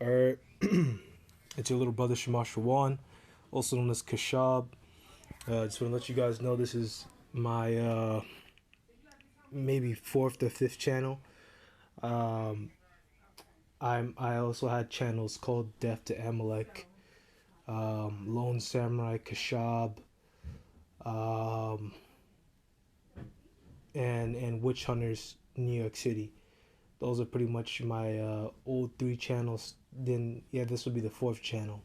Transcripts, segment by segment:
Alright, it's your little brother Shamash Rawan, also known as Kashab. Just want to let you guys know this is my maybe fourth or fifth channel. Um, I also had channels called Death to Amalek, Lone Samurai Kashab, um, and Witch Hunters New York City. Those are pretty much my old three channels. Then yeah, this will be the fourth channel.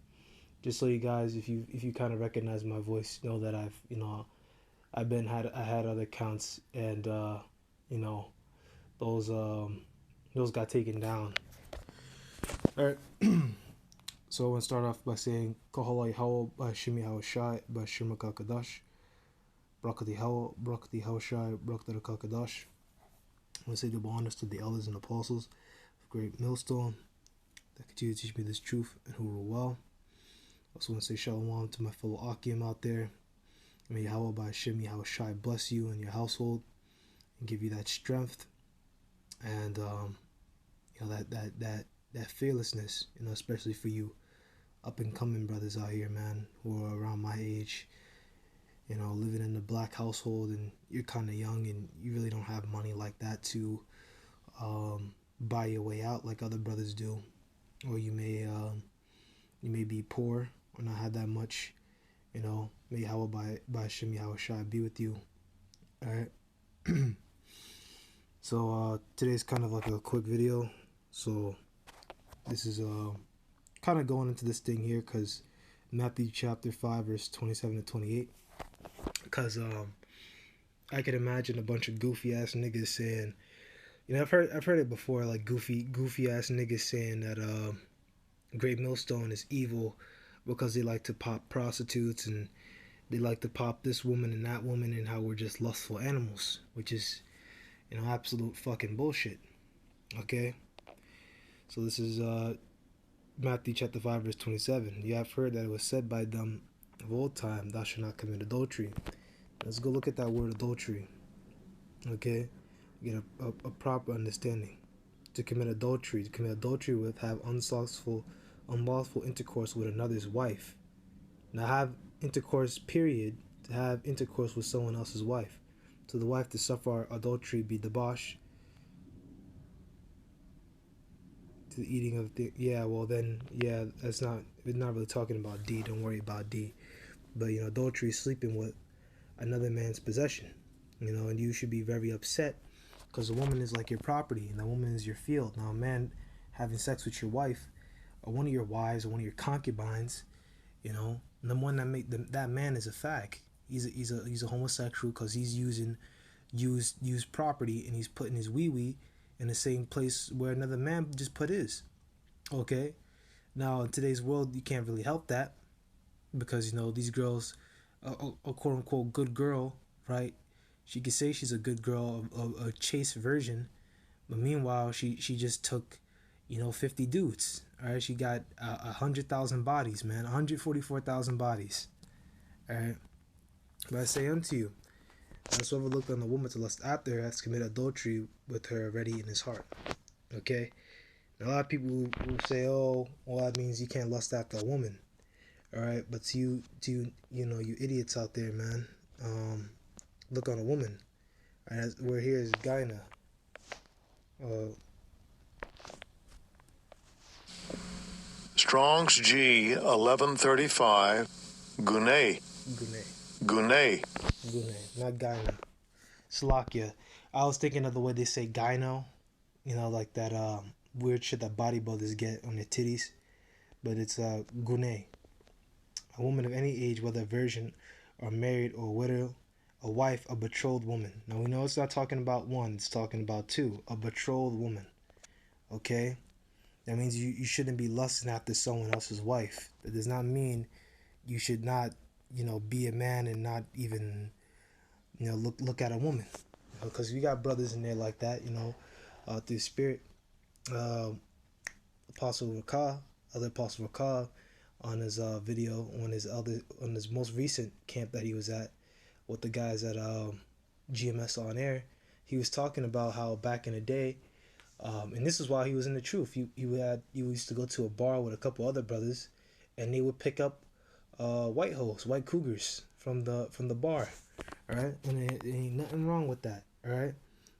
Just so you guys, if you kind of recognize my voice, know that I had other accounts, and you know those those got taken down. All right. So I want to start off by saying Kahalai Hawa by Shimi Hawashai by Shima Kakadash. Brakati Hawa, Brakati Hawashai, Brakati Kakadash. I want to say double honors to the elders and apostles of Great Millstone that continue to teach me this truth and who rule well. I also want to say shalom to my fellow Akim out there. May Yahweh by Hashem Yahushai bless you and your household and give you that strength and that fearlessness, especially for you up and coming brothers out here, man, who are around my age, living in a black household, and you're kind of young and you really don't have money like that to buy your way out like other brothers do, or you may be poor or not have that much. May Yahweh by Hashem Yahushai be with you. Alright. So today's kind of like a quick video. So this is kind of going into this thing here because Matthew chapter 5 verse 27 to 28. Because I can imagine a bunch of goofy ass niggas saying, I've heard it before, like goofy ass niggas saying that Great Millstone is evil because they like to pop prostitutes and they like to pop this woman and that woman and how we're just lustful animals, which is, absolute fucking bullshit. Okay? So this is Matthew chapter 5 verse 27. You have heard that it was said by them of old time, thou shalt not commit adultery. Let's go look at that word adultery. Okay? Get a proper understanding. To commit adultery with, have unlawful intercourse with another's wife. Now have intercourse, period, to have intercourse with someone else's wife. To the wife to suffer adultery be debauched. To the eating of the we're not really talking about D. Don't worry about D. But adultery is sleeping with another man's possession. And you should be very upset because a woman is like your property and a woman is your field. Now a man having sex with your wife or one of your wives or one of your concubines, and the one that man is a fag. He's a homosexual because he's used property and he's putting his wee in the same place where another man just put his. Okay, now in today's world you can't really help that because these girls, a quote unquote good girl, right? She could say she's a good girl, a chaste version, but meanwhile she just took 50 dudes. All right, she got 100,000 bodies, man, 144,000 bodies. All right, but I say unto you, whosoever looked on a woman to lust after her has committed adultery with her already in his heart. Okay, and a lot of people will say, oh, well, that means you can't lust after a woman. All right, but to you idiots out there, man, look on a woman. All right, we're here is Gyna. Strong's G 1135 Gune. Gune. Not Gyna. Slovakia. I was thinking of the way they say gyno, like that weird shit that bodybuilders get on their titties, but it's Gune. A woman of any age, whether a virgin or married or widow, a wife, a betrothed woman. Now we know it's not talking about one, it's talking about two, a betrothed woman. Okay? That means you shouldn't be lusting after someone else's wife. That does not mean you should not, be a man and not even, look at a woman. Because we got brothers in there like that, through spirit. Apostle Rakah, other Apostle Rakah, on his video on his most recent camp that he was at with the guys at GMS on air, he was talking about how back in the day, And this is why he was in the truth. He used to go to a bar with a couple other brothers, and they would pick up white hoes, white cougars from the bar, all right? And there ain't nothing wrong with that, all right?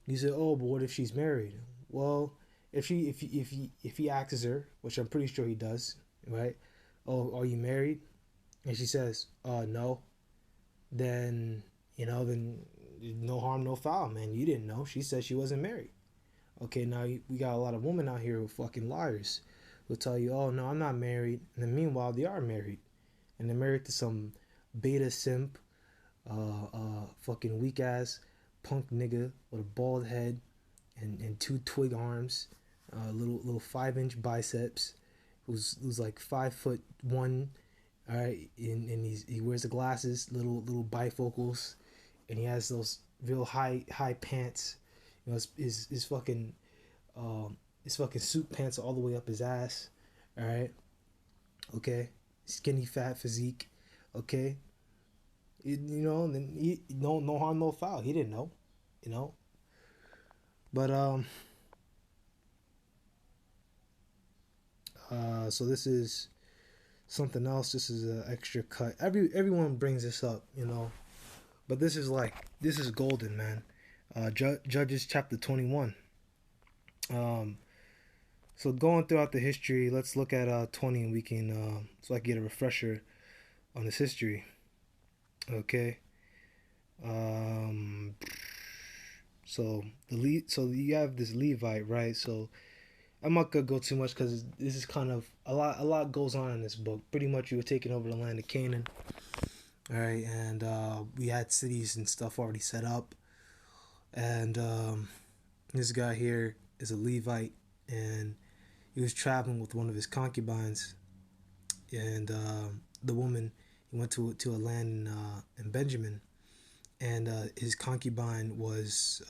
You say, oh, but what if she's married? Well, if he asks her, which I'm pretty sure he does, right? Oh, are you married? And she says, no. Then then no harm, no foul, man. You didn't know. She said she wasn't married. Okay, now we got a lot of women out here who are fucking liars. Who'll tell you, oh no, I'm not married, and then meanwhile they are married, and they're married to some beta simp, fucking weak ass punk nigga with a bald head and two twig arms, little 5-inch biceps, who's like 5'1", all right, and he wears the glasses, little bifocals, and he has those real high pants. His fucking suit pants all the way up his ass. All right, okay, skinny fat physique. Okay, then no harm, no foul. He didn't know, you know. But so this is something else. This is an extra cut. Everyone brings this up, but this is golden, man. Judges chapter 21. So going throughout the history, let's look at 20, and we can so I can get a refresher on this history. Okay. So so you have this Levite, right? So I'm not gonna go too much because this is kind of a lot. A lot goes on in this book. Pretty much, you were taking over the land of Canaan, all right, and we had cities and stuff already set up, and this guy here is a Levite, and he was traveling with one of his concubines, and the woman, he went to a land in Benjamin, and his concubine was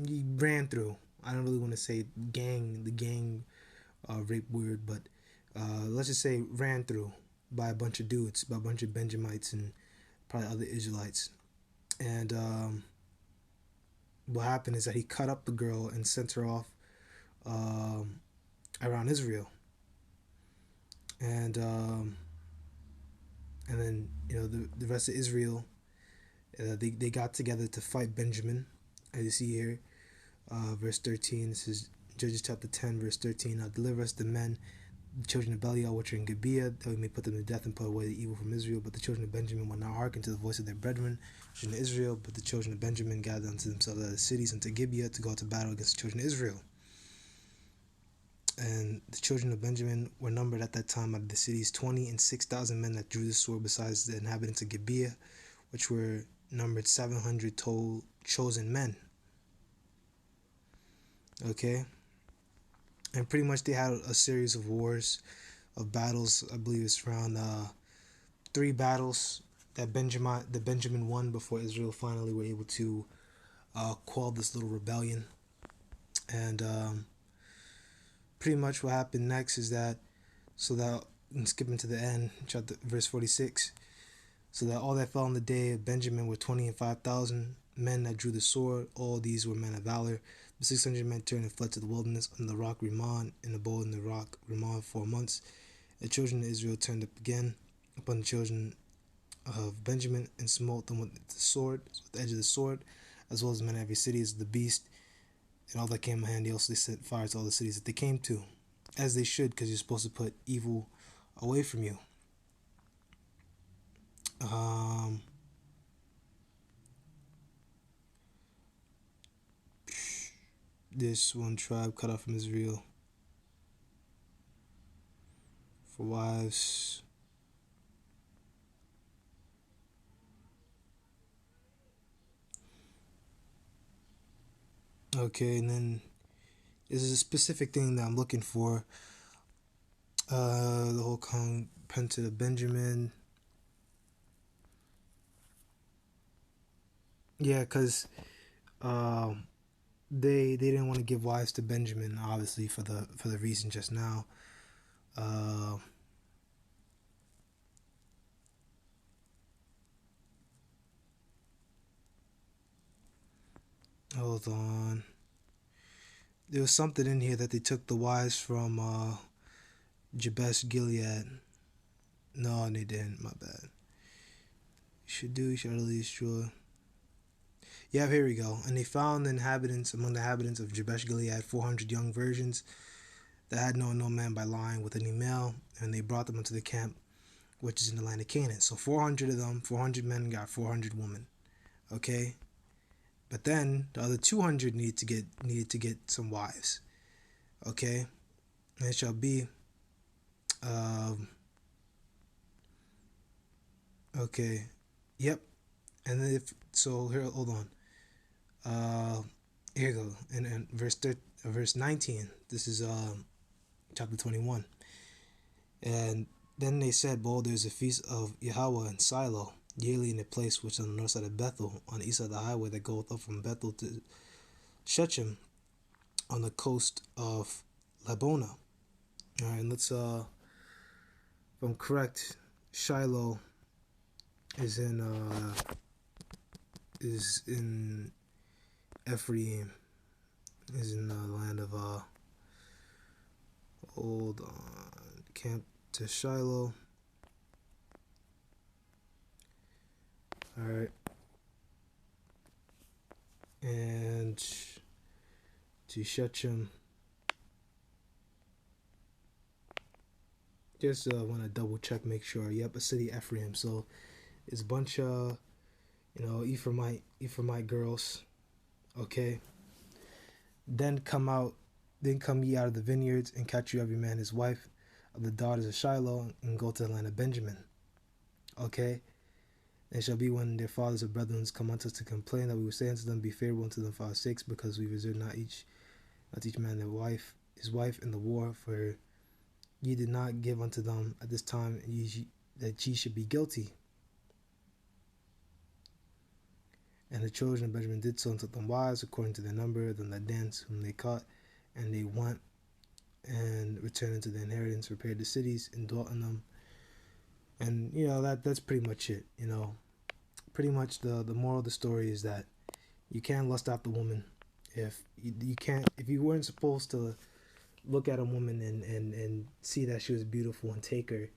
he ran through. I don't really want to say the gang rape word, but let's just say ran through by a bunch of dudes, by a bunch of Benjamites and probably other Israelites. And what happened is that he cut up the girl and sent her off around Israel. And then the rest of Israel, they got together to fight Benjamin, as you see here, verse 13. This is Judges chapter 10, verse 13. Now deliver us the men, the children of Belial, which are in Gibeah, that we may put them to death and put away the evil from Israel. But the children of Benjamin would not hearken to the voice of their brethren, children of Israel. But the children of Benjamin gathered unto themselves out of the cities unto Gibeah to go to battle against the children of Israel. And the children of Benjamin were numbered at that time out of the cities 20 and 6,000 men that drew the sword, besides the inhabitants of Gibeah, which were numbered 700 chosen men. Okay, and pretty much they had a series of wars, of battles. I believe it's around 3 battles that the Benjamin won before Israel finally were able to quell this little rebellion. And pretty much what happened next is that, skipping to the end, chapter verse 46. So that all that fell on the day of Benjamin were 20 and 5,000 men that drew the sword. All these were men of valor. The 600 men turned and fled to the wilderness on the rock Rimmon, in the bowl in the rock Rimmon 4 months. The children of Israel turned up again upon the children of Benjamin and smote them with the sword, with the edge of the sword, as well as the men of every city as the beast and all that came in handy. Also they set fire to all the cities that they came to, as they should, because you're supposed to put evil away from you. This one tribe cut off from Israel for wives. Okay, and then this is a specific thing that I'm looking for. The whole printed of Benjamin. Yeah, because they didn't want to give wives to Benjamin, obviously for the reason just now. Hold on. There was something in here that they took the wives from Jabesh Gilead. No, they didn't. My bad. You should utterly destroy. Yeah, here we go. And they found among the inhabitants of Jabesh Gilead 400 young virgins that had known no man by lying with any male, and they brought them into the camp, which is in the land of Canaan. So 400 of them, 400 men got 400 women. Okay? But then the other 200 needed to get some wives. Okay? And it shall be okay. Yep. And then if so, here, hold on. Here you go. And verse 19. This is chapter 21. And then they said, behold, there's a feast of Yahweh in Shiloh, yearly in a place which is on the north side of Bethel, on the east side of the highway that goeth up from Bethel to Shechem, on the coast of Labona. All right, let's if I'm correct, Shiloh is in Ephraim, is in the land of hold on, camp to Shiloh. All right, and to Shechem. Just want to double check, make sure. Yep, a city Ephraim. So it's a bunch of Ephraimite girls. Okay. Then come ye out of the vineyards, and catch you every man his wife of the daughters of Shiloh, and go to the land of Benjamin. Okay. And it shall be when their fathers or brethren come unto us to complain, that we will say unto them, be favorable unto them for our sakes, because we reserve not each man his wife in the war, for ye did not give unto them at this time that ye should be guilty. And the children of Benjamin did so, and took them wives according to their number, them that danced, whom they caught, and they went and returned into their inheritance, repaired the cities, and dwelt in them. And that's pretty much it. Pretty much the moral of the story is that you can't lust after woman. If you weren't supposed to look at a woman and see that she was beautiful and take her,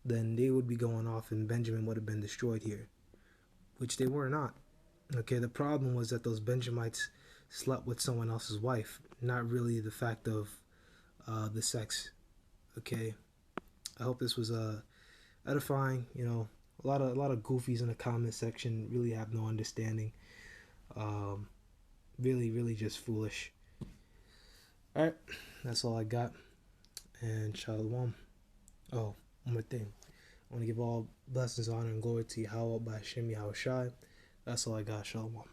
then they would be going off and Benjamin would have been destroyed here, which they were not. Okay, the problem was that those Benjamites slept with someone else's wife, not really the fact of the sex. Okay, I hope this was edifying. A lot of goofies in the comment section really have no understanding. Really just foolish. All right, that's all I got. And shalom. Oh, one more thing. I want to give all blessings, honor, and glory to Yahweh by Hashem Yahushai. That's all I got. Shalom.